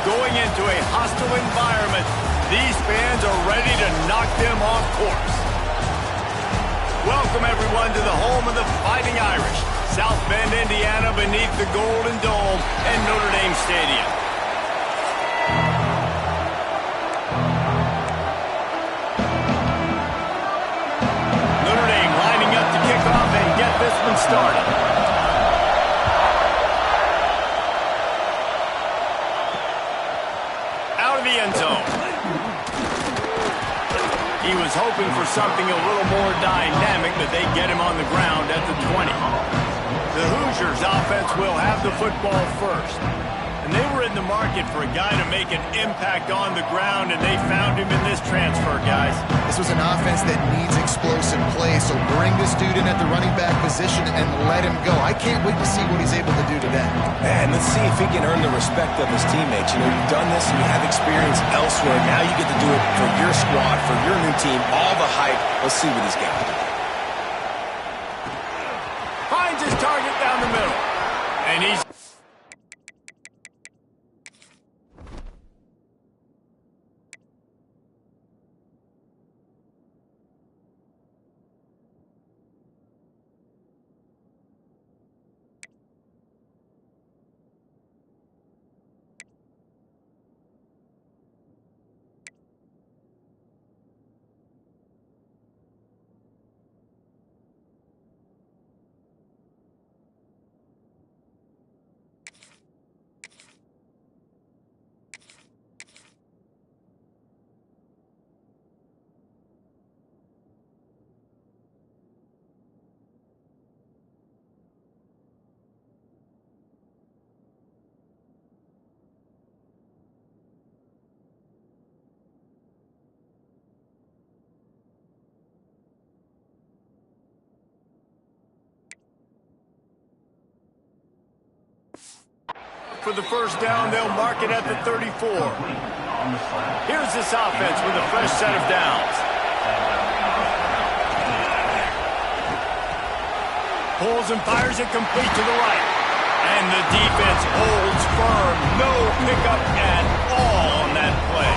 going into a hostile environment. These fans are ready to knock them off course. Welcome, everyone, to the home of the Fighting Irish, South Bend, Indiana, beneath the Golden Dome and Notre Dame Stadium. Notre Dame lining up to kick off and get this one started. Out of the end zone. He was hoping for something a little more dynamic, but they get him on the ground at the 20. The Hoosiers offense will have the football first. And they were in the market for a guy to make an impact on the ground, and they found him in this transfer, guys. This was an offense that needs explosive plays, so bring this dude in at the running back position and let him go. I can't wait to see what he's able to do today. Man, let's see if he can earn the respect of his teammates. You know, you've done this and you have experience elsewhere. Now you get to do it for your squad, for your new team, all the hype. Let's see what he's got. Finds his target down the middle. And he's... For the first down, they'll mark it at the 34. Here's this offense with a fresh set of downs. Pulls and fires it complete to the right. And the defense holds firm. No pickup at all on that play.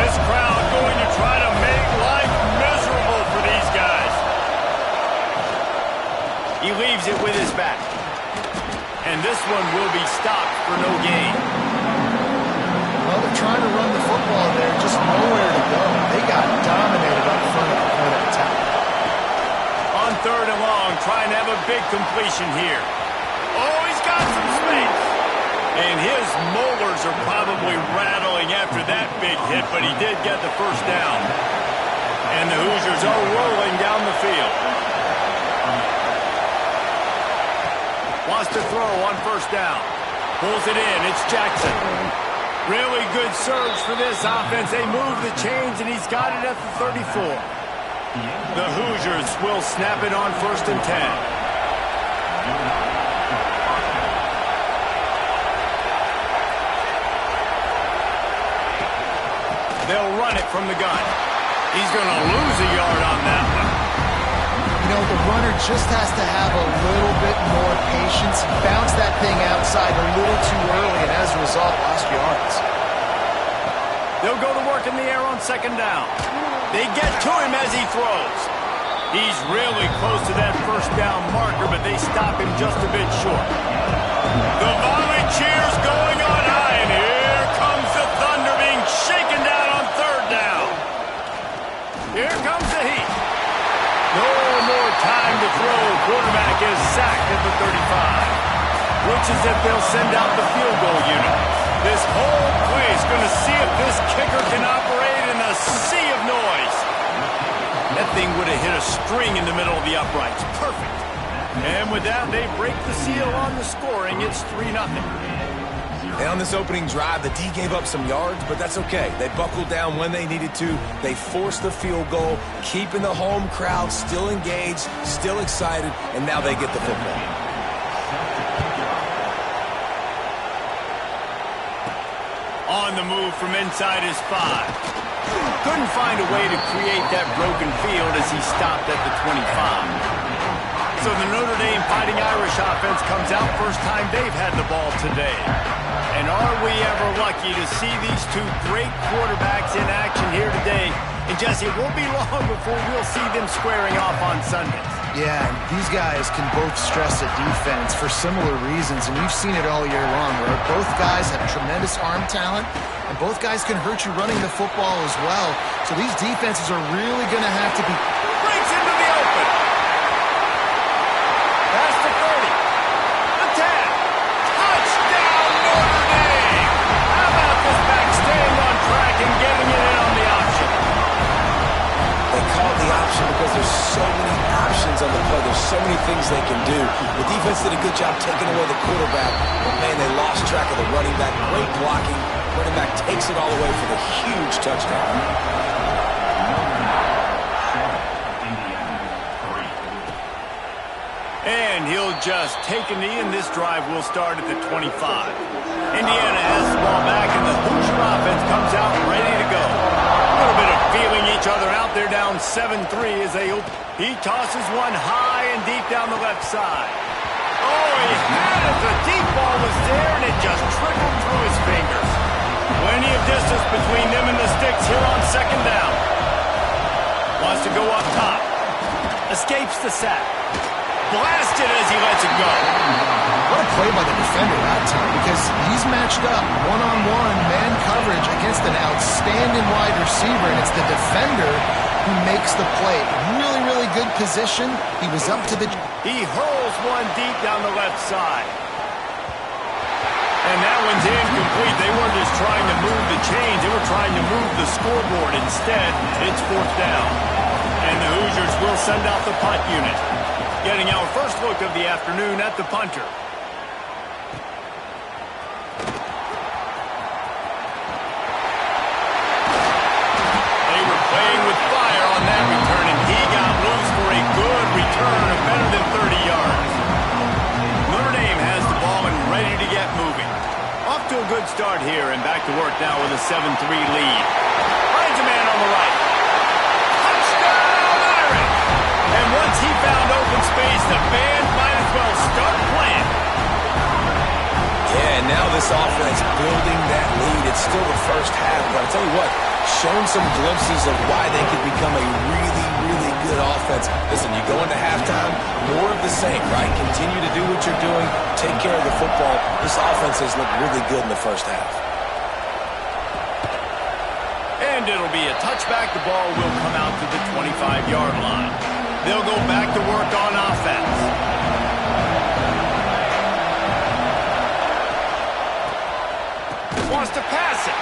This crowd going to try to make life miserable for these guys. He leaves it with his back. And this one will be stopped for no gain. Well, they're trying to run the football there, just nowhere to go. They got dominated up front at the point of attack. On third and long, trying to have a big completion here. Oh, he's got some space. And his molars are probably rattling after that big hit, but he did get the first down. And the Hoosiers are rolling down the field. Wants to throw on first down. Pulls it in. It's Jackson. Really good surge for this offense. They move the chains, and he's got it at the 34. The Hoosiers will snap it on 1st and 10. They'll run it from the gun. He's going to lose a yard on that one. You know, the runner just has to have a little bit more patience. Bounce that thing outside a little too early, and as a result, lost yards. They'll go to work in the air on 2nd down. They get to him as he throws. He's really close to that first down marker, but they stop him just a bit short. The volley cheers going on high, and here comes the thunder being shaken down on 3rd down. Here comes the heat. No more time to throw. Quarterback is sacked at the 35. Looks as if they'll send out the field goal unit. This whole play is going to see if this kicker can operate in a sea of noise. That thing would have hit a string in the middle of the uprights. Perfect. And with that, they break the seal on the scoring. It's 3-0. And on this opening drive, the D gave up some yards, but that's okay. They buckled down when they needed to. They forced the field goal, keeping the home crowd still engaged, still excited, and now they get the football. On the move from inside his 5. Couldn't find a way to create that broken field as he stopped at the 25. So the Notre Dame Fighting Irish offense comes out first time they've had the ball today. And are we lucky to see these two great quarterbacks in action here today. And, Jesse, it won't be long before we'll see them squaring off on Sundays. Yeah, and these guys can both stress a defense for similar reasons, and we've seen it all year long, where both guys have tremendous arm talent, and both guys can hurt you running the football as well. So these defenses are really going to have to be... Breaks into the open. Pass to 30. The tap. Touchdown, Notre Dame. How about this back staying on track and getting it in on the option? They called the option because there's so many options on the play. There's so many things they can do. The defense did a good job taking away the quarterback, but, man, they lost track of the running back. Great blocking. Running back takes it all away for the huge touchdown. And he'll just take a knee, and this drive will start at the 25. Indiana has the ball back, and the Hoosier offense comes out ready to go. A little bit of feeling each other out there, down 7-3 as he tosses one high and deep down the left side. Oh, he had it. The deep ball was there, and it just trickled through his fingers. Plenty of distance between them and the sticks here on second down. Wants to go up top. Escapes the sack. Blasted as he lets it go. What a play by the defender that time, because he's matched up one-on-one man coverage against an outstanding wide receiver, and it's the defender who makes the play. Really, really good position. He was up to the... He hurls one deep down the left side. And that one's incomplete. They weren't just trying to move the chains. They were trying to move the scoreboard. Instead, it's fourth down. And the Hoosiers will send out the punt unit. Getting our first look of the afternoon at the punter. They were playing with fire on that return, and he got loose for a good return of better than 30 yards. Notre Dame has the ball and ready to get moving. Off to a good start here, and back to work now with a 7-3 lead. Finds a man on the right. Touchdown, Irish! And once he found open space, the band might as well start playing. Yeah, and now this offense building that lead. It's still the first half, but I'll tell you what, shown some glimpses of why they could become a really, really good offense. Listen, you go into halftime, more of the same, right? Continue to do what you're doing, take care of the football. This offense has looked really good in the first half. And it'll be a touchback. The ball will come out to the 25-yard line. They'll go back to work on offense. Wants to pass it.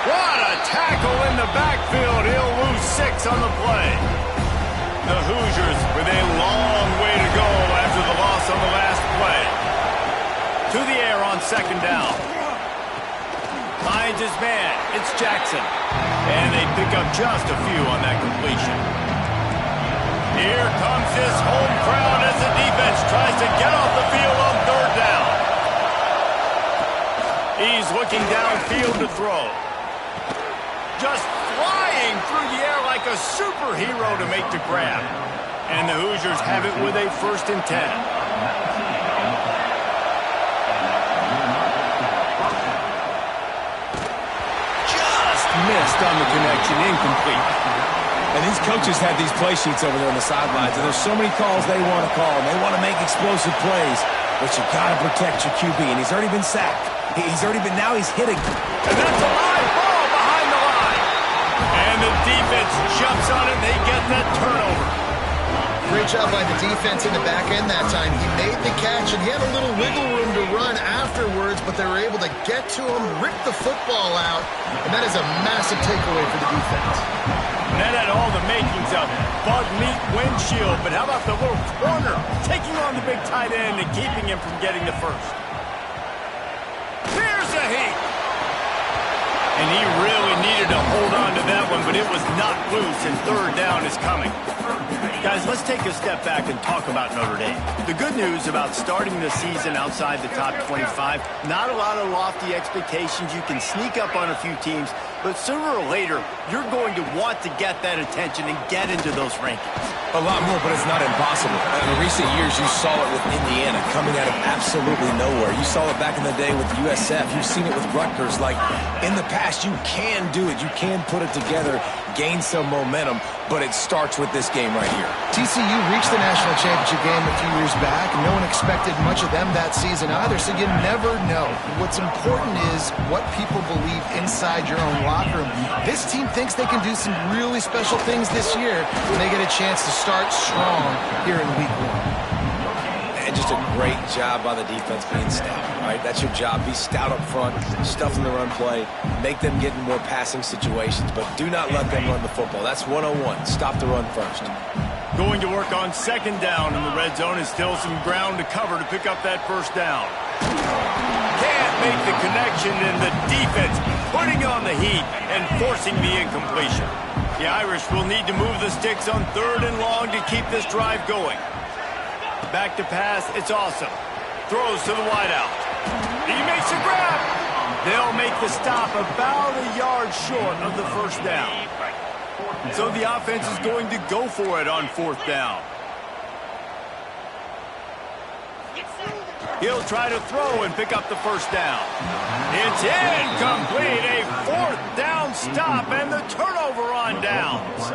What a tackle in the backfield. He'll lose 6 on the play. The Hoosiers with a long way to go after the loss on the last play. To the air on second down. Finds his man. It's Jackson. And they pick up just a few on that completion. Here comes this home crowd as the defense tries to get off the field on third down. He's looking downfield to throw. Just flying through the air like a superhero to make the grab. And the Hoosiers have it with a 1st and 10. Just missed on the connection, incomplete. And these coaches have these play sheets over there on the sidelines, and there's so many calls they want to call, and they want to make explosive plays, but you got to protect your QB, and he's already been sacked. Now he's hitting. And that's a live ball behind the line. And the defense jumps on it, and they get that turnover. Great job by the defense in the back end that time. He made the catch, and he had a little wiggle room to run afterwards, but they were able to get to him, rip the football out, and that is a massive takeaway for the defense. And that had all the makings of bug meat windshield, but how about the little corner taking on the big tight end and keeping him from getting the first? There's a heat. And he really needed to hold on to that one, but it was knocked loose, and third down is coming. Guys, let's take a step back and talk about Notre Dame. The good news about starting the season outside the top 25, not a lot of lofty expectations. You can sneak up on a few teams, but sooner or later, you're going to want to get that attention and get into those rankings. A lot more, but it's not impossible. In recent years, you saw it with Indiana coming out of absolutely nowhere. You saw it back in the day with USF. You've seen it with Rutgers. Like, in the past, you can do it. You can put it together, gain some momentum, but it starts with this game right here. TCU reached the national championship game a few years back, and no one expected much of them that season either, so you never know. What's important is what people believe inside your own locker room. This team thinks they can do some really special things this year when they get a chance to start strong here in week 1. And just a great job by the defense being stout, right? That's your job. Be stout up front, stuff in the run play, make them get in more passing situations, but do not let them run the football. That's 101. Stop the run first. Going to work on second down in the red zone and still some ground to cover to pick up that first down. Can't make the connection, and the defense putting on the heat and forcing the incompletion. The Irish will need to move the sticks on 3rd and long to keep this drive going. Back to pass, it's awesome. Throws to the wideout. He makes a grab. They'll make the stop about a yard short of the first down. So the offense is going to go for it on 4th down. He'll try to throw and pick up the first down. It's incomplete. A 4th down stop and the turnover on downs.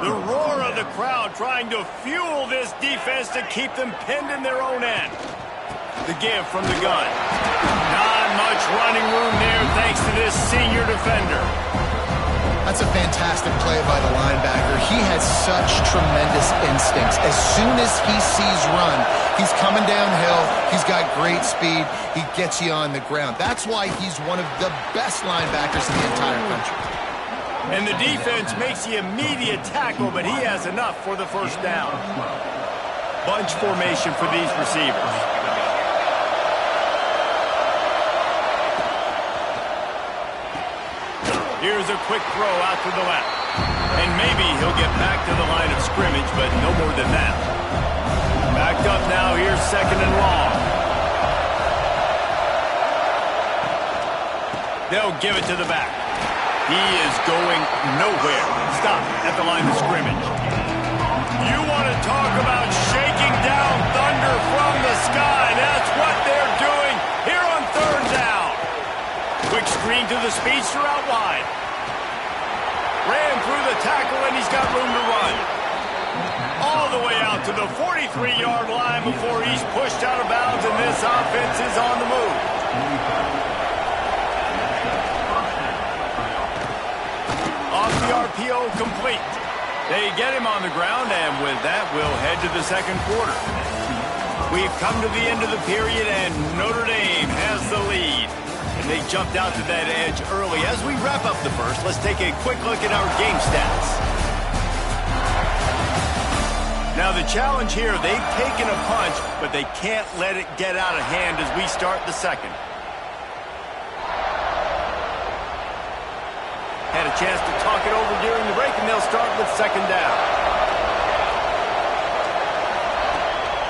The roar of the crowd trying to fuel this defense to keep them pinned in their own end. The give from the gun. Not much running room there thanks to this senior defender. That's a fantastic play by the linebacker. He has such tremendous instincts. As soon as he sees run, he's coming downhill. He's got great speed. He gets you on the ground. That's why he's one of the best linebackers in the entire country. And the defense makes the immediate tackle, but he has enough for the first down. Bunch formation for these receivers. Here's a quick throw out to the left. And maybe he'll get back to the line of scrimmage, but no more than that. Backed up now, here's 2nd and long. They'll give it to the back. He is going nowhere. Stop at the line of scrimmage. You want to talk about shaking down thunder from the sky. That's what they're doing here on 3rd down. Quick screen to the speedster out wide. Ran through the tackle, and he's got room to run. All the way out to the 43-yard line before he's pushed out of bounds, and this offense is on the move. Off the RPO, complete. They get him on the ground, and with that, we'll head to the 2nd quarter. We've come to the end of the period, and Notre Dame has the lead. And they jumped out to that edge early. As we wrap up the first, let's take a quick look at our game stats. Now, the challenge here, they've taken a punch, but they can't let it get out of hand as we start the 2nd. Had a chance to talk it over during the break, and they'll start with 2nd down.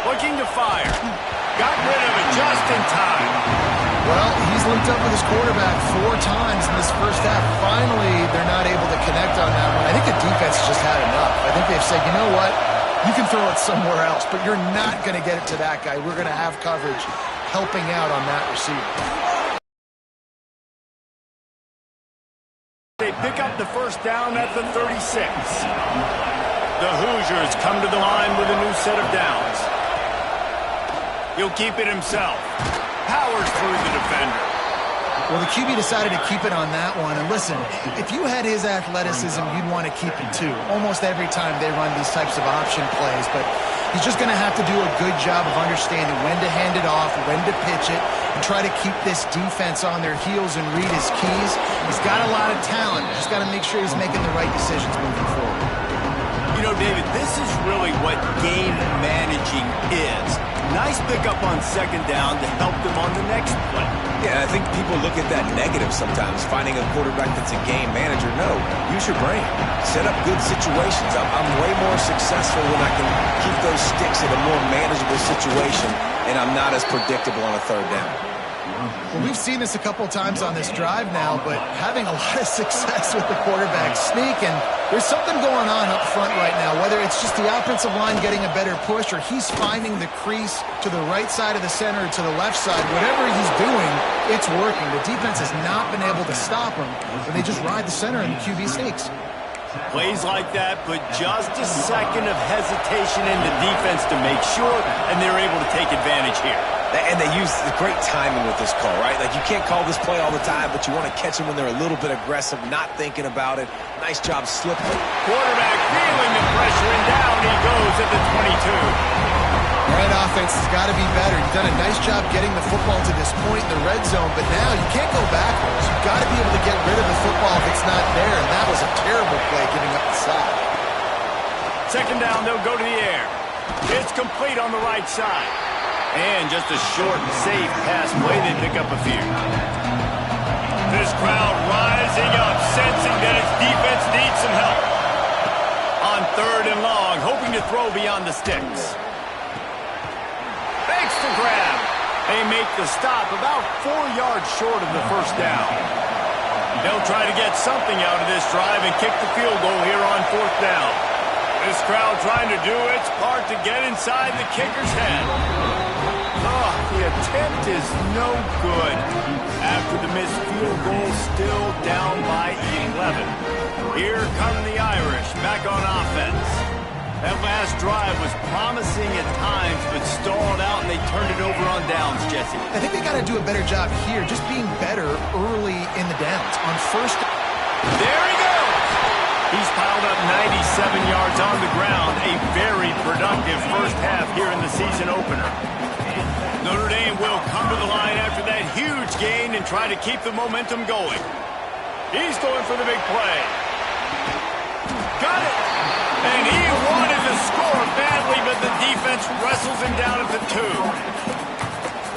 Looking to fire. Got rid of it just in time. Well, he's linked up with his quarterback 4 times in this first half. Finally, they're not able to connect on that one. I think the defense just had enough. I think they've said, you know what? You can throw it somewhere else, but you're not going to get it to that guy. We're going to have coverage helping out on that receiver. They pick up the first down at the 36. The Hoosiers come to the line with a new set of downs. He'll keep it himself. Powers through the defender. Well, the QB decided to keep it on that one. And listen, if you had his athleticism, you'd want to keep it too. Almost every time they run these types of option plays. But he's just going to have to do a good job of understanding when to hand it off, when to pitch it, and try to keep this defense on their heels and read his keys. He's got a lot of talent. Just got to make sure he's making the right decisions moving forward. You know, David, this is really what game managing is. Nice pickup on second down to help them on the next play. Yeah, I think people look at that negative sometimes, finding a quarterback that's a game manager. No, use your brain. Set up good situations. I'm way more successful when I can keep those sticks in a more manageable situation, and I'm not as predictable on a third down. Well, we've seen this a couple times on this drive now, but having a lot of success with the quarterback sneak, and there's something going on up front right now, whether it's just the offensive line getting a better push or he's finding the crease to the right side of the center or to the left side. Whatever he's doing, it's working. The defense has not been able to stop him, and they just ride the center and the QB sneaks. Plays like that, but just a second of hesitation in the defense to make sure, and they're able to take advantage here. And they use the great timing with this call, right? Like, you can't call this play all the time, but you want to catch them when they're a little bit aggressive, not thinking about it. Nice job slipping. Quarterback feeling the pressure, and down he goes at the 22. All right, offense has got to be better. You've done a nice job getting the football to this point in the red zone, but now you can't go backwards. You've got to be able to get rid of the football if it's not there, and that was a terrible play giving up the sack. Second down, they'll go to the air. It's complete on the right side. And just a short, safe pass play, they pick up a few. This crowd rising up, sensing that its defense needs some help. On third and long, hoping to throw beyond the sticks. Fakes the grab. They make the stop about 4 yards short of the first down. They'll try to get something out of this drive and kick the field goal here on fourth down. This crowd trying to do its part to get inside the kicker's head. Oh, the attempt is no good. After the missed field goal, still down by 11. Here come the Irish back on offense. That last drive was promising at times, but stalled out, and they turned it over on downs, Jesse. I think they got to do a better job here, just being better early in the downs. On first... There he goes! He's piled up 97 yards on the ground. A very productive first half here in the season opener. Notre Dame will come to the line after that huge gain and try to keep the momentum going. He's going for the big play. Got it! And he wanted to score badly, but the defense wrestles him down at the 2.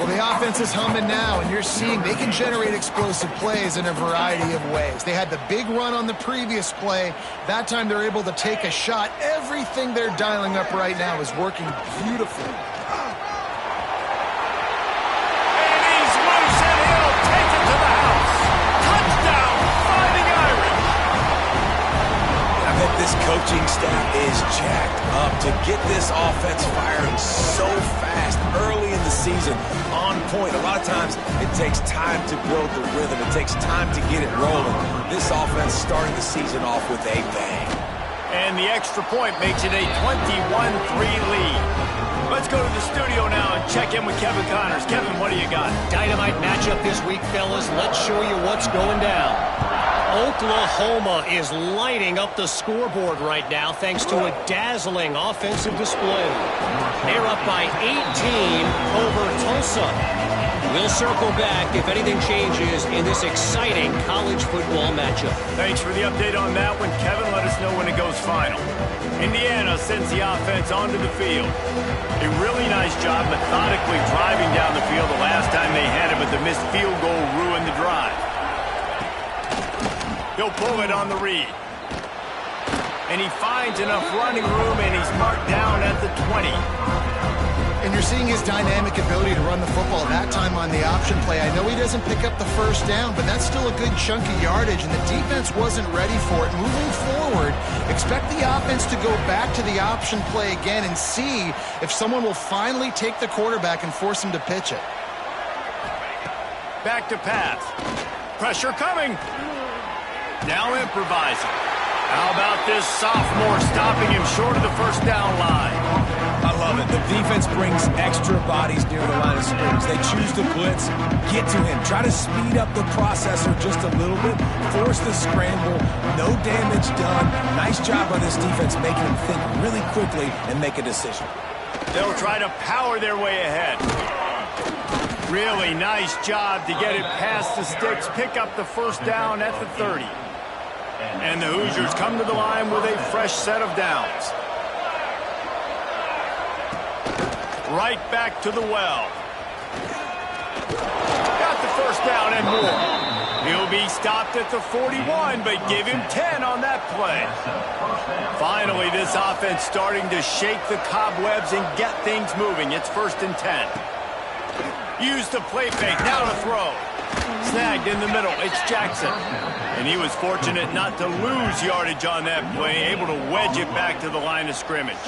Well, the offense is humming now, and you're seeing they can generate explosive plays in a variety of ways. They had the big run on the previous play. That time they're able to take a shot. Everything they're dialing up right now is working beautifully. This coaching staff is jacked up to get this offense firing so fast early in the season, on point. A lot of times it takes time to build the rhythm. It takes time to get it rolling. This offense starting the season off with a bang. And the extra point makes it a 21-3 lead. Let's go to the studio now and check in with Kevin Connors. Kevin, what do you got? Dynamite matchup this week, fellas. Let's show you what's going down. Oklahoma is lighting up the scoreboard right now thanks to a dazzling offensive display. They're up by 18 over Tulsa. We'll circle back if anything changes in this exciting college football matchup. Thanks for the update on that one, Kevin. Let us know when it goes final. Indiana sends the offense onto the field. A really nice job methodically driving down the field the last time they had it, but the missed field goal ruined the drive. He'll pull it on the read. And he finds enough running room, and he's marked down at the 20. And you're seeing his dynamic ability to run the football that time on the option play. I know he doesn't pick up the first down, but that's still a good chunk of yardage, and the defense wasn't ready for it. Moving forward, expect the offense to go back to the option play again and see if someone will finally take the quarterback and force him to pitch it. Back to pass. Pressure coming. Now improvising. How about this sophomore stopping him short of the first down line? I love it. The defense brings extra bodies near the line of scrimmage. They choose to blitz, get to him, try to speed up the processor just a little bit, force the scramble, no damage done. Nice job by this defense making him think really quickly and make a decision. They'll try to power their way ahead. Really nice job to get it past the sticks, pick up the first down at the 30. And the Hoosiers come to the line with a fresh set of downs. Right back to the well. Got the first down and more. He'll be stopped at the 41, but give him 10 on that play. Finally, this offense starting to shake the cobwebs and get things moving. It's 1st and 10. Use the play fake, now to throw. Snagged in the middle, it's Jackson. And he was fortunate not to lose yardage on that play, able to wedge it back to the line of scrimmage.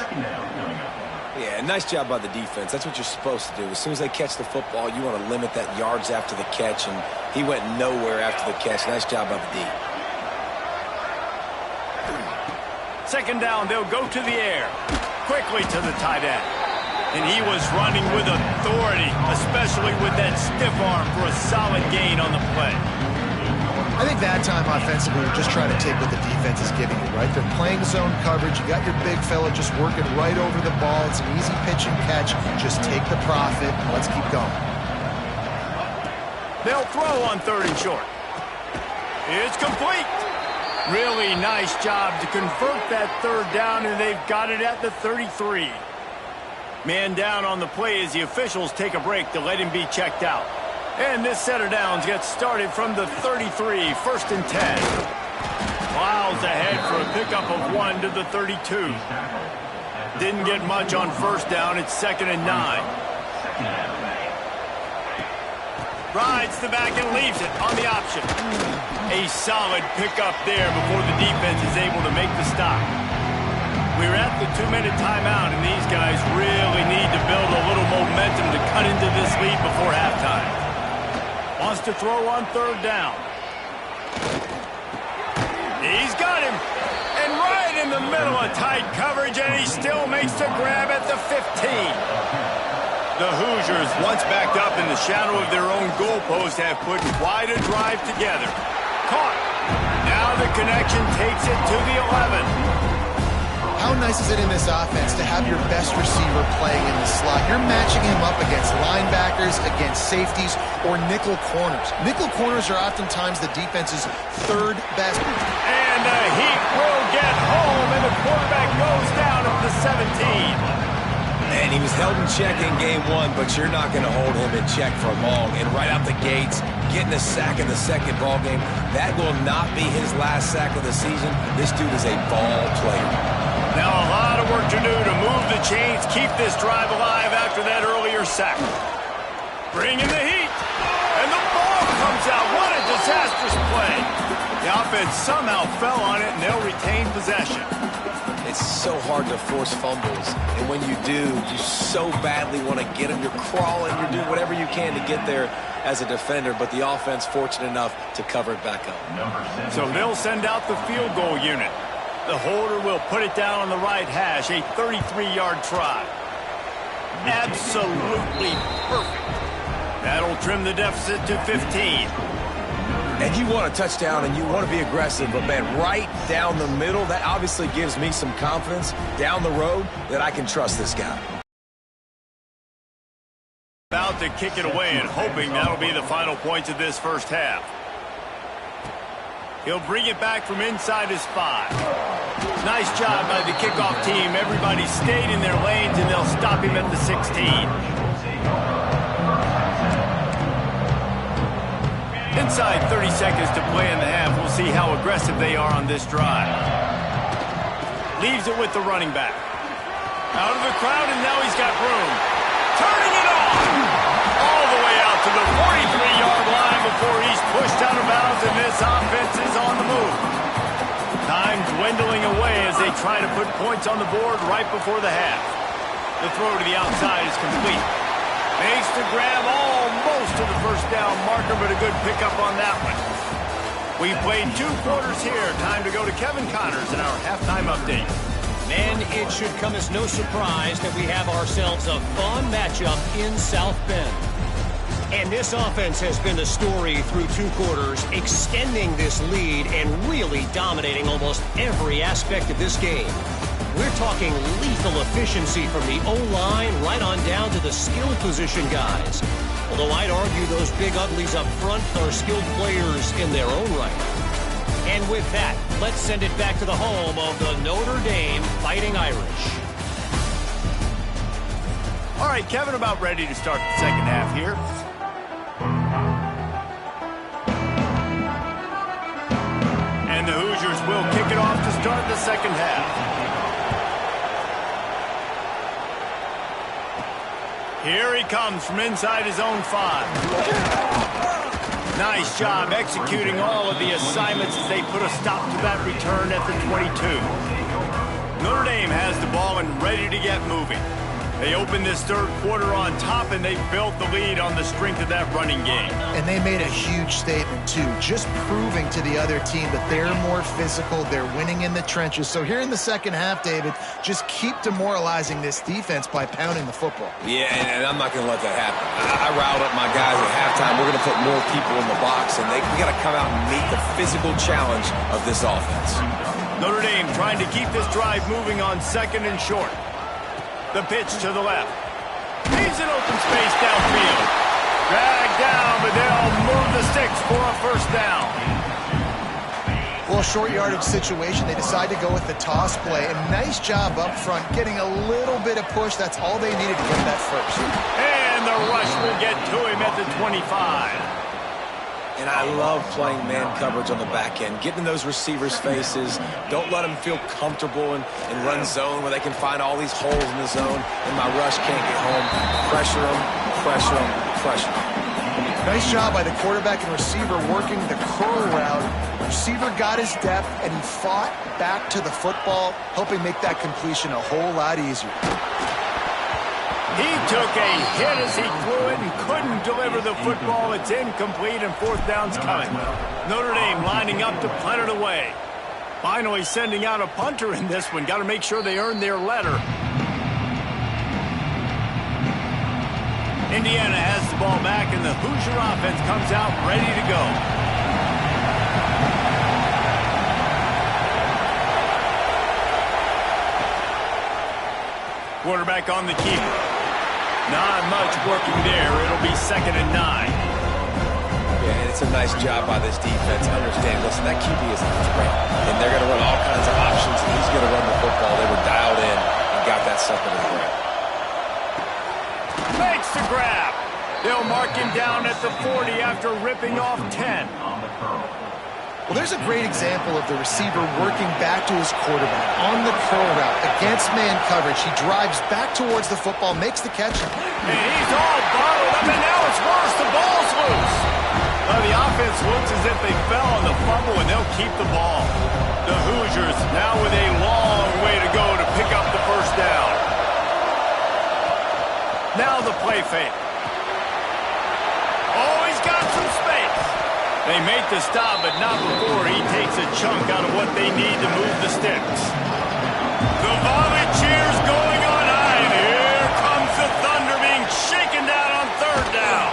Yeah, nice job by the defense. That's what you're supposed to do. As soon as they catch the football, you want to limit that yards after the catch, and he went nowhere after the catch. Nice job by the D. 2nd down, they'll go to the air. Quickly to the tight end. And he was running with authority, especially with that stiff arm for a solid gain on the play. I think that time offensively, we're just trying to take what the defense is giving you, right? They're playing zone coverage. You got your big fella just working right over the ball. It's an easy pitch and catch. Just take the profit. Let's keep going. They'll throw on 3rd and short. It's complete. Really nice job to convert that 3rd down, and they've got it at the 33. Man down on the play as the officials take a break to let him be checked out. And this set of downs gets started from the 33, 1st and 10. Plows ahead for a pickup of 1 to the 32. Didn't get much on 1st down. It's 2nd and 9. Rides the back and leaves it on the option. A solid pickup there before the defense is able to make the stop. We're at the 2-minute timeout, and these guys really need to build a little momentum to cut into this lead before halftime. Wants to throw on 3rd down. He's got him. And right in the middle of tight coverage, and he still makes the grab at the 15. The Hoosiers, once backed up in the shadow of their own goalpost, have put quite a drive together. Caught. Now the connection takes it to the 11. How nice is it in this offense to have your best receiver playing in the slot? You're matching him up against linebackers, against safeties, or nickel corners. Nickel corners are oftentimes the defense's 3rd best. And the Heat will get home, and the quarterback goes down at the 17. And he was held in check in game 1, but you're not going to hold him in check for long. And right out the gates, getting a sack in the 2nd ball game, that will not be his last sack of the season. This dude is a ball player. Now a lot of work to do to move the chains, keep this drive alive after that earlier sack. Bring in the heat. And the ball comes out. What a disastrous play. The offense somehow fell on it, and they'll retain possession. It's so hard to force fumbles, and when you do, you so badly want to get them. You're crawling, you're doing whatever you can to get there as a defender, but the offense fortunate enough to cover it back up. So they'll send out the field goal unit. The holder will put it down on the right hash, a 33-yard try. Absolutely perfect. That'll trim the deficit to 15. And you want a touchdown and you want to be aggressive, but man, right down the middle, that obviously gives me some confidence down the road that I can trust this guy. About to kick it away and hoping that'll be the final points of this 1st half. He'll bring it back from inside his 5. Nice job by the kickoff team. Everybody stayed in their lanes, and they'll stop him at the 16. Inside 30 seconds to play in the half. We'll see how aggressive they are on this drive. Leaves it with the running back. Out of the crowd, and now he's got room. Turning it on! All the way out to the 43-yard line before he's pushed out of bounds, and this offense is on the move. Time dwindling away as they try to put points on the board right before the half. The throw to the outside is complete. Makes the grab almost to the 1st down marker, but a good pickup on that one. We played 2 quarters here. Time to go to Kevin Connors in our halftime update. And it should come as no surprise that we have ourselves a fun matchup in South Bend. And this offense has been the story through 2 quarters, extending this lead and really dominating almost every aspect of this game. We're talking lethal efficiency from the O-line right on down to the skill position guys. Although I'd argue those big uglies up front are skilled players in their own right. And with that, let's send it back to the home of the Notre Dame Fighting Irish. All right, Kevin, about ready to start the second half here. And the Hoosiers will kick it off to start the second half. Here he comes from inside his own 5. Nice job executing all of the assignments as they put a stop to that return at the 22. Notre Dame has the ball and ready to get moving. They opened this third quarter on top, and they built the lead on the strength of that running game. And they made a huge statement, too, just proving to the other team that they're more physical, they're winning in the trenches. So here in the second half, David, just keep demoralizing this defense by pounding the football. Yeah, and I'm not going to let that happen. I riled up my guys at halftime. We're going to put more people in the box, and we got to come out and meet the physical challenge of this offense. Notre Dame trying to keep this drive moving on second and short. The pitch to the left. He's in open space downfield. Dragged down, but they'll move the sticks for a first down. Well, short yardage situation, they decide to go with the toss play. And nice job up front, getting a little bit of push. That's all they needed to get that first. And the rush will get to him at the 25. And I love playing man coverage on the back end, getting in those receivers' faces. Don't let them feel comfortable in run zone where they can find all these holes in the zone, and my rush can't get home. Pressure them, pressure them, pressure them. Nice job by the quarterback and receiver working the curl route. Receiver got his depth, and he fought back to the football, helping make that completion a whole lot easier. He took a hit as he threw it and couldn't deliver the football. It's incomplete and fourth down's coming. Notre Dame lining up to punt it away. Finally sending out a punter in this one. Got to make sure they earn their letter. Indiana has the ball back, and the Hoosier offense comes out ready to go. Quarterback on the keeper. Not much working there. It'll be 2nd and 9. Yeah, and it's a nice job by this defense. Understand, listen, that QB is a threat, and they're going to run all kinds of options, and he's going to run the football. They were dialed in and got that 2nd and 3. Makes the grab. They'll mark him down at the 40 after ripping off 10. Well, there's a great example of the receiver working back to his quarterback on the curl route against man coverage. He drives back towards the football, makes the catch. And he's all bottled up, and now it's worse. The ball's loose. The offense looks as if they fell on the fumble, and they'll keep the ball. The Hoosiers now with a long way to go to pick up the first down. Now the play fake. Oh, he's got some space. They make the stop, but not before he takes a chunk out of what they need to move the sticks. The volley cheers going on high, and here comes the Thunder being shaken down on third down.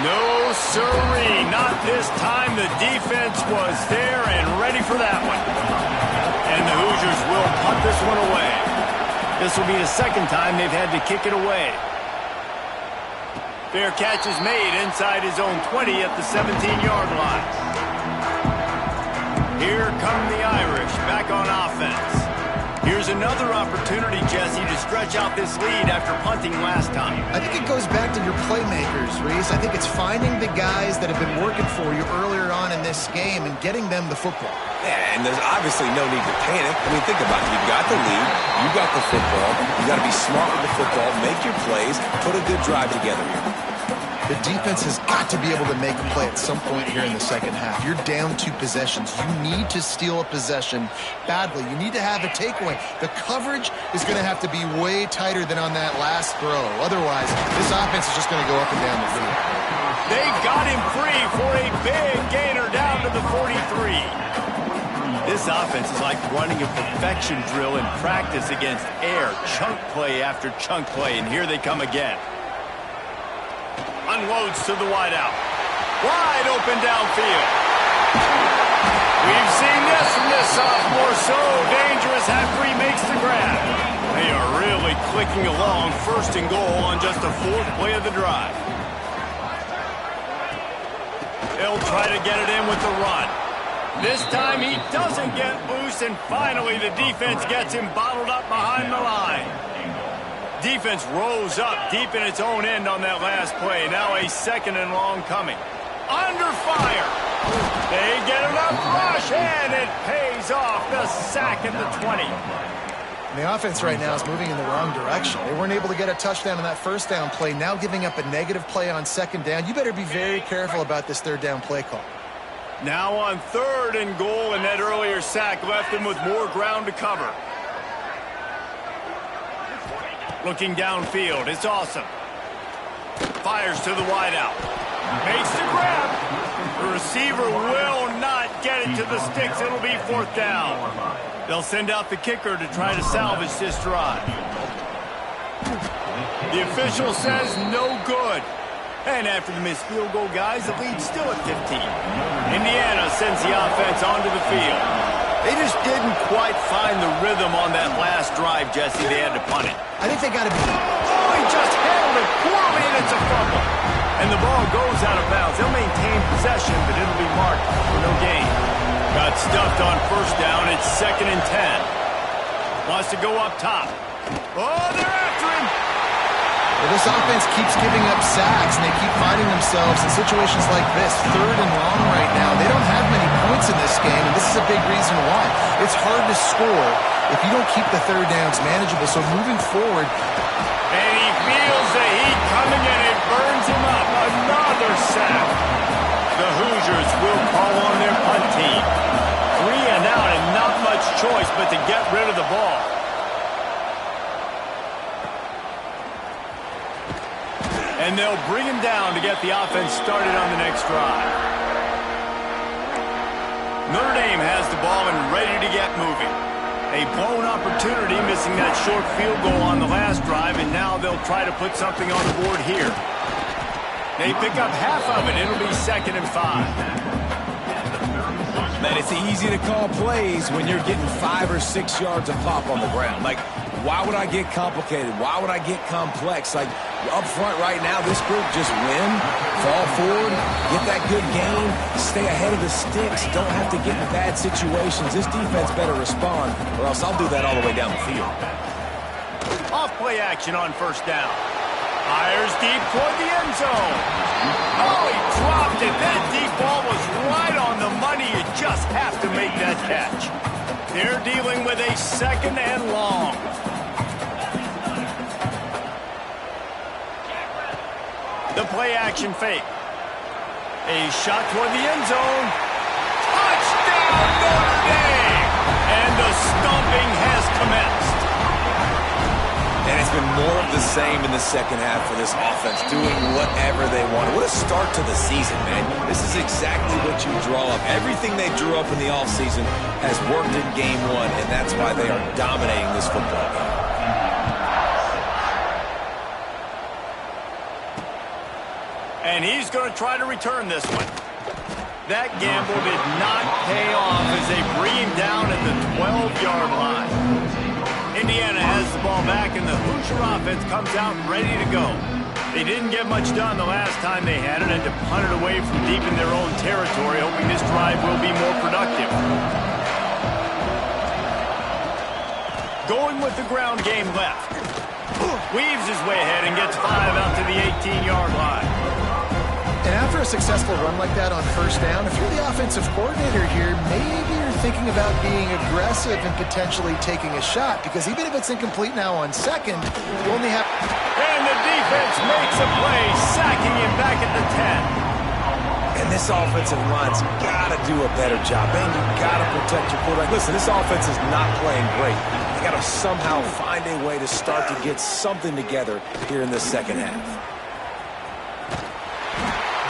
No siree, not this time. The defense was there and ready for that one. And the Hoosiers will punt this one away. This will be the second time they've had to kick it away. Fair catch is made inside his own 20 at the 17-yard line. Here come the Irish back on offense. Here's another opportunity, Jesse, to stretch out this lead after punting last time. I think it goes back to your playmakers, Reese. I think it's finding the guys that have been working for you earlier on in this game and getting them the football. Yeah, and there's obviously no need to panic. I mean, think about it. You've got the lead. You got the football. You got to be smart with the football, make your plays, put a good drive together here. The defense has got to be able to make a play at some point here in the second half. You're down 2 possessions. You need to steal a possession badly. You need to have a takeaway. The coverage is going to have to be way tighter than on that last throw. Otherwise, this offense is just going to go up and down the field. They got him free for a big gainer down to the 43. This offense is like running a perfection drill in practice against air. Chunk play after chunk play, and here they come again. Unloads to the wideout. Wide open downfield. We've seen this from this sophomore. So dangerous after he makes the grab. They are really clicking along. 1st and goal on just the 4th play of the drive. They'll try to get it in with the run. This time he doesn't get loose, and finally the defense gets him bottled up behind the line. Defense rose up deep in its own end on that last play. Now a 2nd and long coming. Under fire. They get enough rush, and it pays off. The sack at the 20. And the offense right now is moving in the wrong direction. They weren't able to get a touchdown on that first down play. Now giving up a negative play on 2nd down. You better be very careful about this 3rd down play call. Now on 3rd and goal, and that earlier sack left him with more ground to cover. Looking downfield, it's awesome. Fires to the wideout. Makes the grab. The receiver will not get it to the sticks. It'll be 4th down. They'll send out the kicker to try to salvage this drive. The official says no good. And after the missed field goal, guys, the lead's still at 15. Indiana sends the offense onto the field. They just didn't quite find the rhythm on that last drive, Jesse. They had to punt it. I think they got to be... Oh, he just handled it poorly, and it's a fumble. And the ball goes out of bounds. They'll maintain possession, but it'll be marked for no gain. Got stuffed on 1st down. It's 2nd and 10. Wants to go up top. Oh, they're after him. Well, this offense keeps giving up sacks, and they keep finding themselves in situations like this, 3rd and long right now. They don't have many points in this game, and this is a big reason why. It's hard to score if you don't keep the 3rd downs manageable. So moving forward... And he feels the heat coming, and it burns him up. Another sack. The Hoosiers will call on their punt team. 3 and out, and not much choice but to get rid of the ball. And they'll bring him down to get the offense started on the next drive. Notre Dame has the ball and ready to get moving. A blown opportunity, missing that short field goal on the last drive, and now they'll try to put something on the board here. They pick up half of it. It'll be 2nd and 5. Man, it's easy to call plays when you're getting 5 or 6 yards of pop on the ground. Like, why would I get complicated? Why would I get complex? Like, up front right now, this group just win, fall forward, get that good gain, stay ahead of the sticks, don't have to get in bad situations. This defense better respond, or else I'll do that all the way down the field. Off play action on 1st down. Fires deep toward the end zone. Oh, he dropped it. That deep ball was right on the money. You just have to make that catch. They're dealing with a 2nd and long. The play action fake. A shot toward the end zone. Touchdown, Notre Dame! And the stomping has commenced. And it's been more of the same in the second half for this offense, doing whatever they want. What a start to the season, man. This is exactly what you draw up. Everything they drew up in the offseason has worked in game 1, and that's why they are dominating this football game. And he's going to try to return this one. That gamble did not pay off as they bring him down at the 12-yard line. Indiana has the ball back, and the Hoosier offense comes out ready to go. They didn't get much done the last time they had it, and to punt it away from deep in their own territory, hoping this drive will be more productive. Going with the ground game left. Weaves his way ahead and gets 5 out to the 18-yard line. And after a successful run like that on 1st down, if you're the offensive coordinator here, maybe you're thinking about being aggressive and potentially taking a shot, because even if it's incomplete now on 2nd, you only have... And the defense makes a play, sacking him back at the 10. And this offensive line's got to do a better job. Man, you got to protect your quarterback. Listen, this offense is not playing great. They got to somehow find a way to start to get something together here in the second half.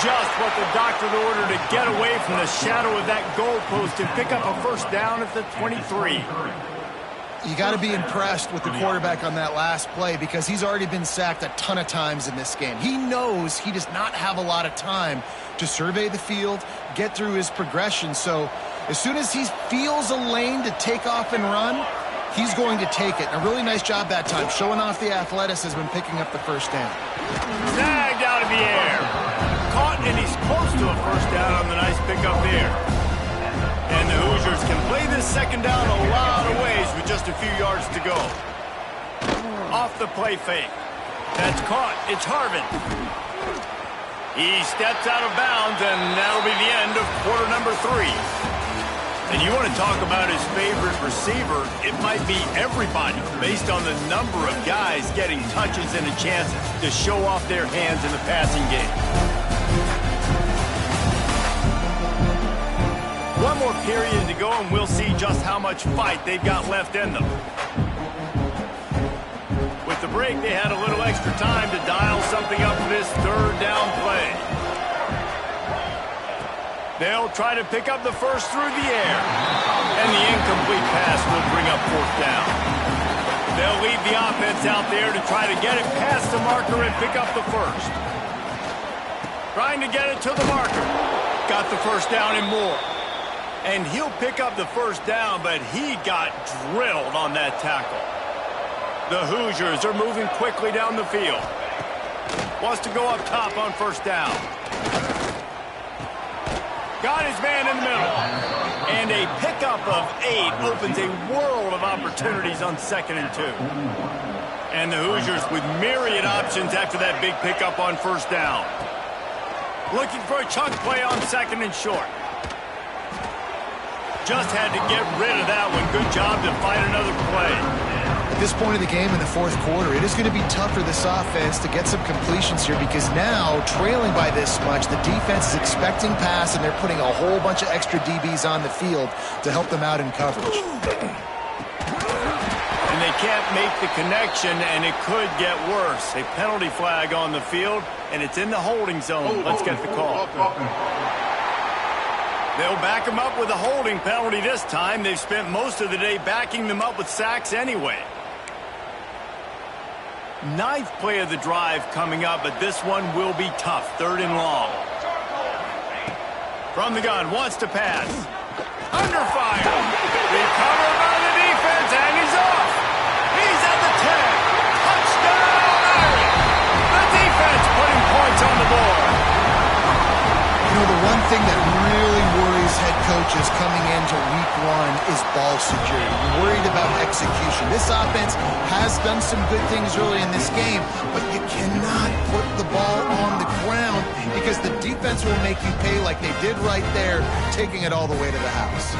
Just what the doctor ordered to get away from the shadow of that goalpost and pick up a 1st down at the 23. You got to be impressed with the quarterback on that last play, because he's already been sacked a ton of times in this game. He knows he does not have a lot of time to survey the field, get through his progression. So as soon as he feels a lane to take off and run, he's going to take it. A really nice job that time, showing off the athleticism and picking up the 1st down. Snagged out of the air. Caught, and he's close to a 1st down on the nice pickup there. And second down a lot of ways with just a few yards to go. Off the play fake. That's caught. It's Harvin. He steps out of bounds, and that'll be the end of quarter number 3. And you want to talk about his favorite receiver, it might be everybody based on the number of guys getting touches and a chance to show off their hands in the passing game. One more period to go, and we'll see just how much fight they've got left in them. With the break, they had a little extra time to dial something up for this third down play. They'll try to pick up the first through the air. And the incomplete pass will bring up fourth down. They'll leave the offense out there to try to get it past the marker and pick up the first. Trying to get it to the marker. Got the first down and more. And he'll pick up the first down, but he got drilled on that tackle. The Hoosiers are moving quickly down the field. Wants to go up top on first down. Got his man in the middle. And a pickup of 8 opens a world of opportunities on 2nd and 2. And the Hoosiers with myriad options after that big pickup on first down. Looking for a chunk play on 2nd and short. Just had to get rid of that one. Good job to fight another play. At this point of the game in the fourth quarter, it is going to be tough for this offense to get some completions here because now, trailing by this much, the defense is expecting pass and they're putting a whole bunch of extra DBs on the field to help them out in coverage. And they can't make the connection, and it could get worse. A penalty flag on the field, and it's in the holding zone. Let's get the call. They'll back them up with a holding penalty this time. They've spent most of the day backing them up with sacks anyway. 9th play of the drive coming up, but this one will be tough. 3rd and long. From the gun, wants to pass. Under fire. Recovered by the defense, and he's off. He's at the 10. Touchdown, Irish. The defense putting points on the board. You know, the one thing that really worries head coaches coming into week 1 is ball security. You're worried about execution. This offense has done some good things early in this game, but you cannot put the ball on the ground because the defense will make you pay like they did right there, taking it all the way to the house.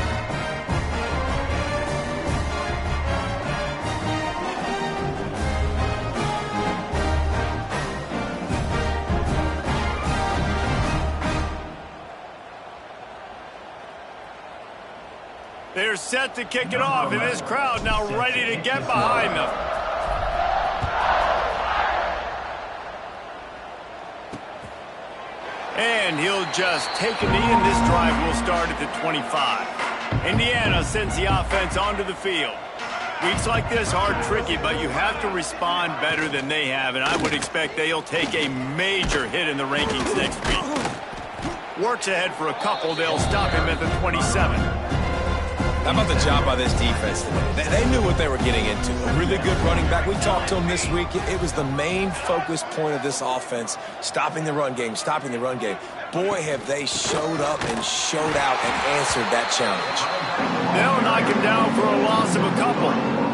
They're set to kick it off, and this crowd now ready to get behind them. And he'll just take a knee, and this drive will start at the 25. Indiana sends the offense onto the field. Weeks like this are tricky, but you have to respond better than they have, and I would expect they'll take a major hit in the rankings next week. Works ahead for a couple. They'll stop him at the 27. How about the job by this defense today? They knew what they were getting into. A really good running back. We talked to him this week. It was the main focus point of this offense, stopping the run game, stopping the run game. Boy, have they showed up and showed out and answered that challenge. They'll knock him down for a loss of a couple.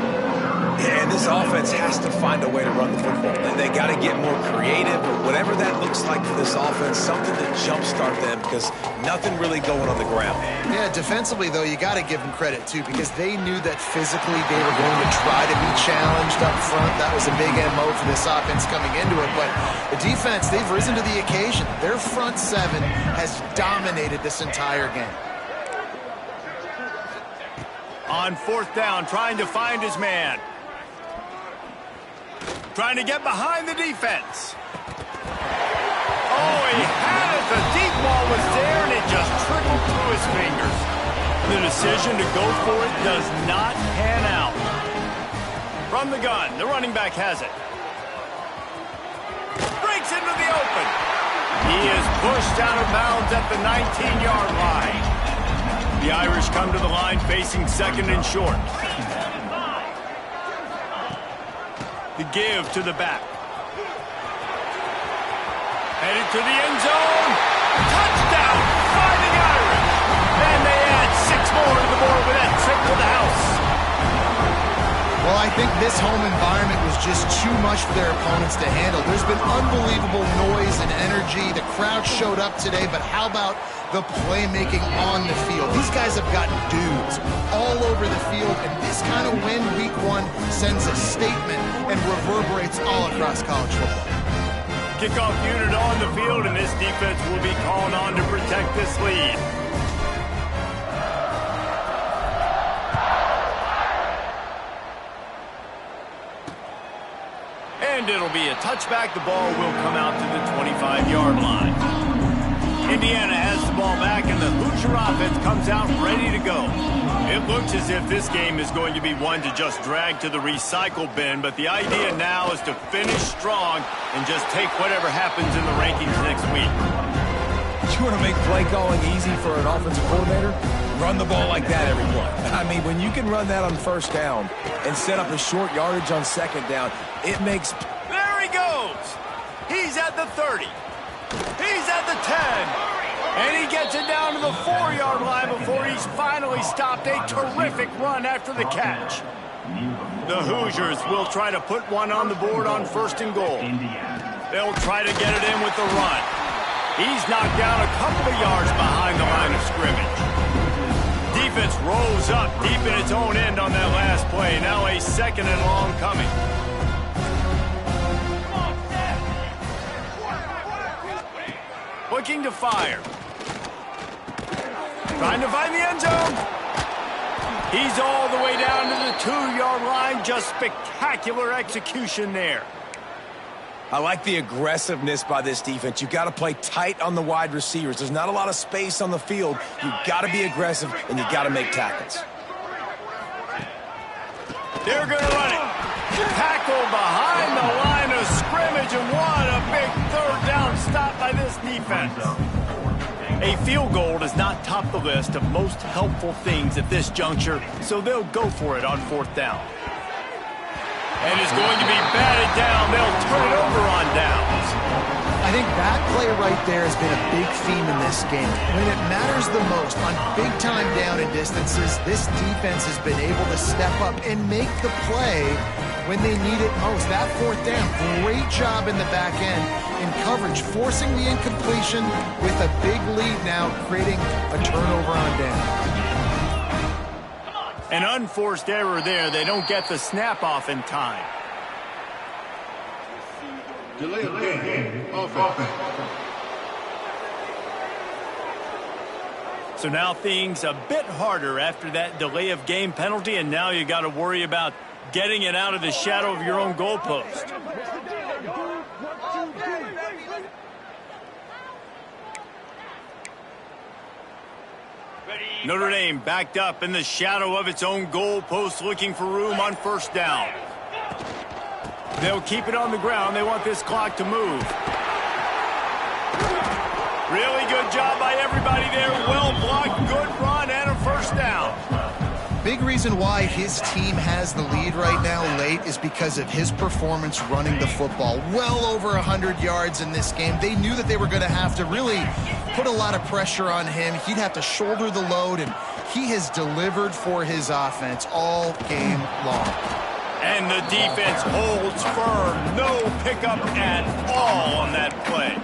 Yeah, and this offense has to find a way to run the football. They got to get more creative, whatever that looks like for this offense, something to jumpstart them because nothing really going on the ground. Yeah, defensively, though, you got to give them credit, too, because they knew that physically they were going to try to be challenged up front. That was a big MO for this offense coming into it. But the defense, they've risen to the occasion. Their front 7 has dominated this entire game. On 4th down, trying to find his man. Trying to get behind the defense. Oh, he had it. The deep ball was there, and it just trickled through his fingers. The decision to go for it does not pan out. From the gun, the running back has it. Breaks into the open. He is pushed out of bounds at the 19-yard line. The Irish come to the line facing 2nd and short. The give to the back. Headed to the end zone. Touchdown, Fighting Irish. And they add 6 more to the board with that triple I think this home environment was just too much for their opponents to handle. There's been unbelievable noise and energy. The crowd showed up today, but how about the playmaking on the field? These guys have got dudes all over the field, and this kind of win week 1 sends a statement and reverberates all across college football. Kickoff unit on the field, and this defense will be called on to protect this lead. And it'll be a touchback. The ball will come out to the 25-yard line. Indiana has the ball back, and the Hoosier offense comes out ready to go. It looks as if this game is going to be one to just drag to the recycle bin, but the idea now is to finish strong and just take whatever happens in the rankings next week. You want to make play calling easy for an offensive coordinator? Run the ball like that every play. I mean, when you can run that on first down and set up a short yardage on second down, it makes... There he goes! He's at the 30. He's at the 10. And he gets it down to the 4-yard line before he's finally stopped. A terrific run after the catch. The Hoosiers will try to put one on the board on 1st and goal. They'll try to get it in with the run. He's knocked down a couple of yards behind the line of scrimmage. Defense rolls up deep in its own end on that last play. Now a 2nd and long coming. Looking to fire. Trying to find the end zone. He's all the way down to the 2-yard line. Just spectacular execution there. I like the aggressiveness by this defense. You've got to play tight on the wide receivers. There's not a lot of space on the field. You've got to be aggressive, and you've got to make tackles. They're going to run it. Tackle behind the line of scrimmage, and what a big 3rd down stop by this defense. A field goal does not top the list of most helpful things at this juncture, so they'll go for it on 4th down. And it's going to be batted down. They'll turn it over on downs. I think that play right there has been a big theme in this game. When it matters the most, on big-time down and distances, this defense has been able to step up and make the play when they need it most. That 4th down, great job in the back end in coverage, forcing the incompletion with a big lead now, creating a turnover on down. An unforced error there. They don't get the snap off in time. Delay of game. Offense. So now things a bit harder after that delay of game penalty, and now you got to worry about getting it out of the shadow of your own goalpost. Notre Dame backed up in the shadow of its own goalpost, looking for room on 1st down. They'll keep it on the ground. They want this clock to move. Really good job by everybody there. Well blocked, good run, and a 1st down. Big reason why his team has the lead right now late is because of his performance running the football. Well over 100 yards in this game. They knew that they were going to have to really put a lot of pressure on him. He'd have to shoulder the load, and he has delivered for his offense all game long. And the defense holds firm. No pickup at all on that play.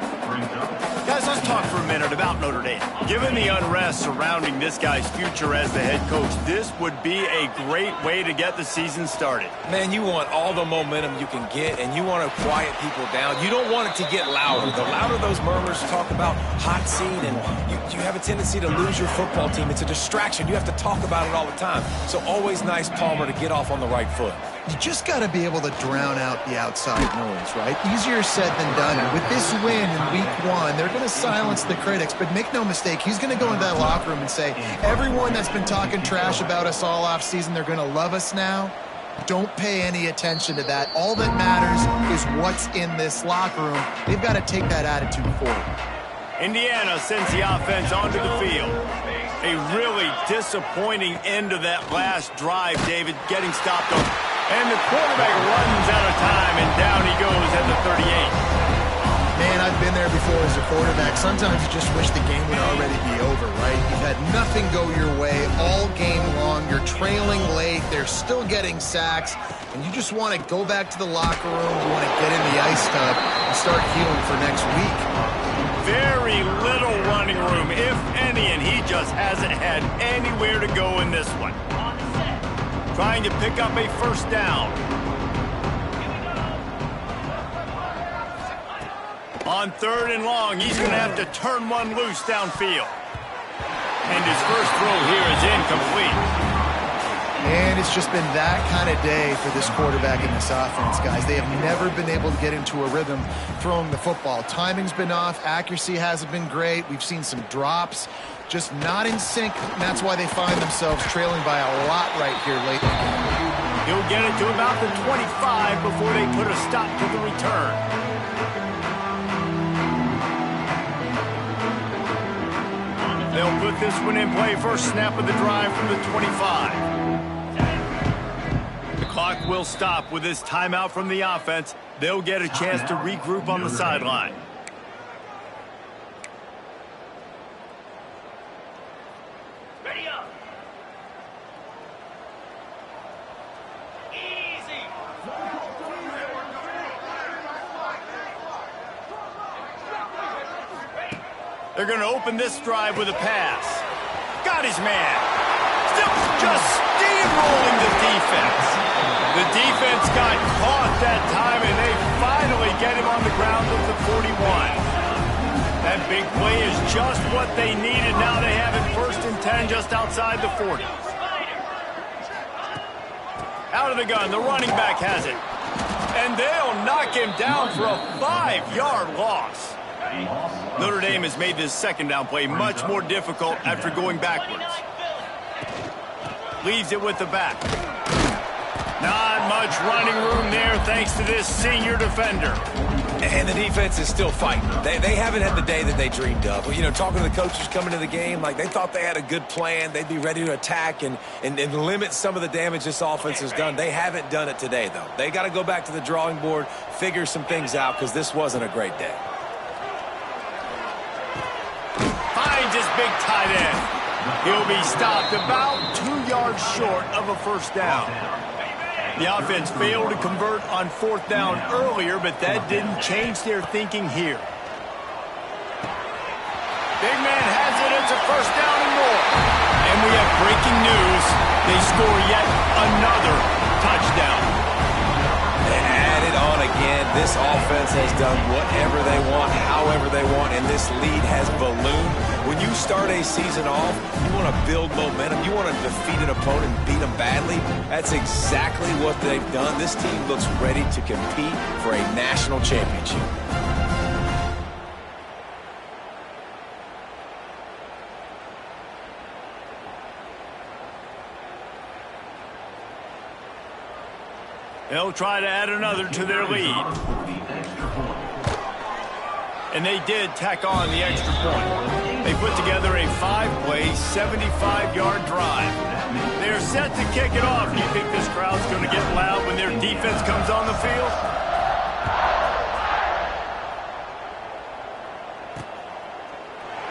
Guys, let's talk for a minute about Notre Dame. Given the unrest surrounding this guy's future as the head coach, this would be a great way to get the season started. Man, you want all the momentum you can get, and you want to quiet people down. You don't want it to get louder. The louder those murmurs talk about hot seat, and you have a tendency to lose your football team. It's a distraction. You have to talk about it all the time. So always nice, Palmer, to get off on the right foot. You just got to be able to drown out the outside noise, right? Easier said than done. And with this win in week 1, they're going to silence the critics. But make no mistake, he's going to go into that locker room and say, everyone that's been talking trash about us all offseason, they're going to love us now. Don't pay any attention to that. All that matters is what's in this locker room. They've got to take that attitude forward. Indiana sends the offense onto the field. A really disappointing end of that last drive, David, getting stopped on. And the quarterback runs out of time, and down he goes at the 38. Man, I've been there before as a quarterback. Sometimes you just wish the game would already be over, right? You've had nothing go your way all game long. You're trailing late. They're still getting sacks. And you just want to go back to the locker room. You want to get in the ice tub and start healing for next week. Very little running room, if any, and he just hasn't had anywhere to go in this one. Trying to pick up a first down. On 3rd and long, he's going to have to turn one loose downfield. And his first throw here is incomplete. And it's just been that kind of day for this quarterback in this offense, guys. They have never been able to get into a rhythm throwing the football. Timing's been off. Accuracy hasn't been great. We've seen some drops, just not in sync. And that's why they find themselves trailing by a lot right here late in the game. He'll get it to about the 25 before they put a stop to the return. They'll put this one in play. First snap of the drive from the 25. The clock will stop with this timeout from the offense. They'll get a chance to regroup on the sideline. Ready up. Easy. They're going to open this drive with a pass. Got his man. Still just steamrolling the defense. The defense got caught that time, and they finally get him on the ground at the 41. That big play is just what they needed. Now they have it 1st and 10 just outside the 40. Out of the gun, the running back has it. And they'll knock him down for a 5-yard loss. Notre Dame has made this second down play much more difficult after going backwards. Leaves it with the back. Not much running room there thanks to this senior defender. And the defense is still fighting. They haven't had the day that they dreamed of. You know, talking to the coaches coming to the game, like they thought they had a good plan. They'd be ready to attack and limit some of the damage this offense has done. They haven't done it today, though. They got to go back to the drawing board, figure some things out, because this wasn't a great day. Finds his big tight end. He'll be stopped about 2 yards short of a first down. The offense failed to convert on 4th down earlier, but that didn't change their thinking here. Big man has it. It's a first down and more. And we have breaking news. They score yet another touchdown. They add it on again. This offense has done whatever they want, however they want, and this lead has ballooned. When you start a season off, you want to build momentum. You want to defeat an opponent and beat them badly. That's exactly what they've done. This team looks ready to compete for a national championship. They'll try to add another to their lead. And they did tack on the extra point. They put together a 5-play, 75-yard drive. They're set to kick it off. Do you think this crowd's going to get loud when their defense comes on the field?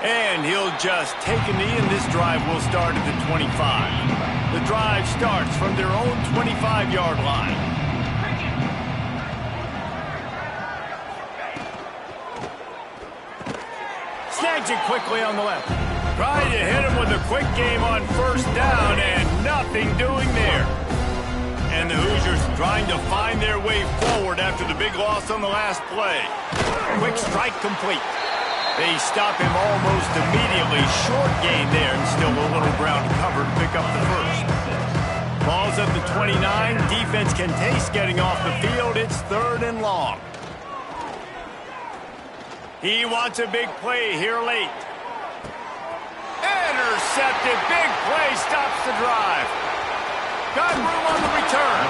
And he'll just take a knee, and this drive will start at the 25. The drive starts from their own 25-yard line. Snags it quickly on the left. Trying to hit him with a quick game on first down, and nothing doing there. And the Hoosiers trying to find their way forward after the big loss on the last play. Quick strike complete. They stop him almost immediately. Short gain there, and still a little ground covered to pick up the first. Ball's at the 29. Defense can taste getting off the field. It's 3rd and long. He wants a big play here late. Intercepted. Big play stops the drive. Got room on the return.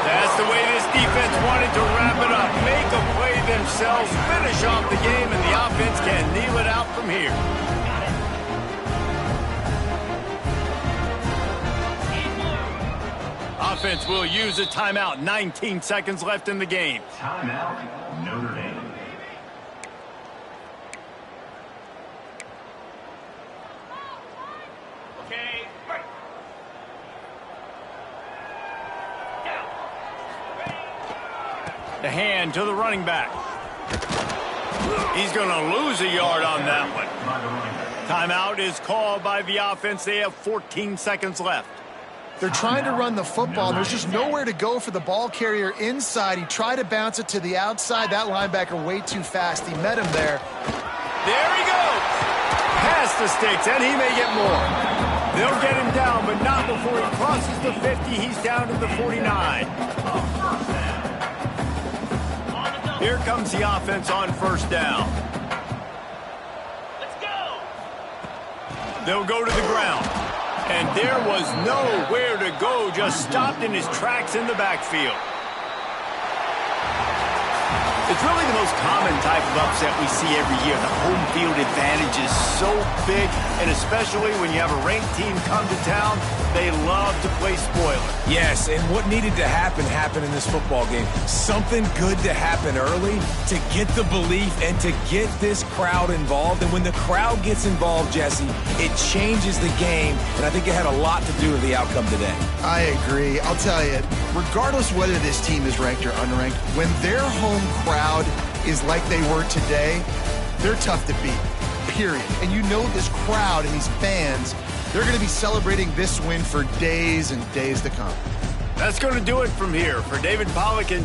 That's the way this defense wanted to wrap it up. Make a play themselves, finish off the game, and the offense can kneel it out from here. Offense will use a timeout. 19 seconds left in the game. Timeout, Notre Dame. The hand to the running back. He's going to lose a yard on that one. Timeout is called by the offense. They have 14 seconds left. They're trying to run the football, and there's just nowhere to go for the ball carrier inside. He tried to bounce it to the outside. That linebacker way too fast. He met him there. There he goes. Past the sticks, and he may get more. They'll get him down, but not before he crosses the 50. He's down to the 49. Here comes the offense on first down. Let's go. They'll go to the ground. And there was nowhere to go, just stopped in his tracks in the backfield. It's really the most common type of upset we see every year. The home field advantage is so big, and especially when you have a ranked team come to town, they love to play spoiler. Yes, and what needed to happen happened in this football game. Something good to happen early to get the belief and to get this crowd involved. And when the crowd gets involved, Jesse, it changes the game, and I think it had a lot to do with the outcome today. I agree. I'll tell you, regardless whether this team is ranked or unranked, when their home crowd is like they were today, they're tough to beat, period. And you know this crowd and these fans, they're going to be celebrating this win for days and days to come. That's going to do it from here. For David Pollack and